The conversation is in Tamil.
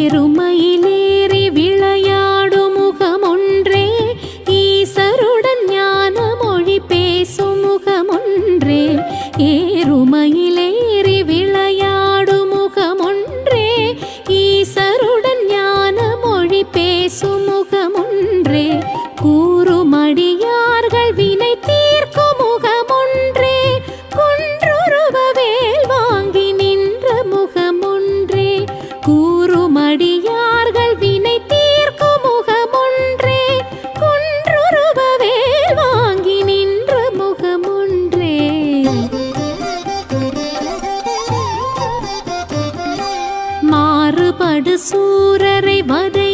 ஏறுமயிலேறி விளையாடும் முகமொன்றே, ஈசருடன் ஞான மொழி பேசும் முகமொன்றே. ஏறுமயிலேறி விளையாடும் முகமொன்றே, ஈசருடன் ஞான மொழி பேசும் முகமொன்றே. கூறுமடியார்கள் வினை தீர்க்கும் முகமொன்றே, குன்றுருவ வேல் வாங்கி நின்ற முகமொன்றே. கூறுமடியார்கள் வினை தீர்க்கும் முகமொன்றே, குன்றுருவ வேல் வாங்கி நின்ற முகமொன்றே. மாறுபடு சூரரை வதை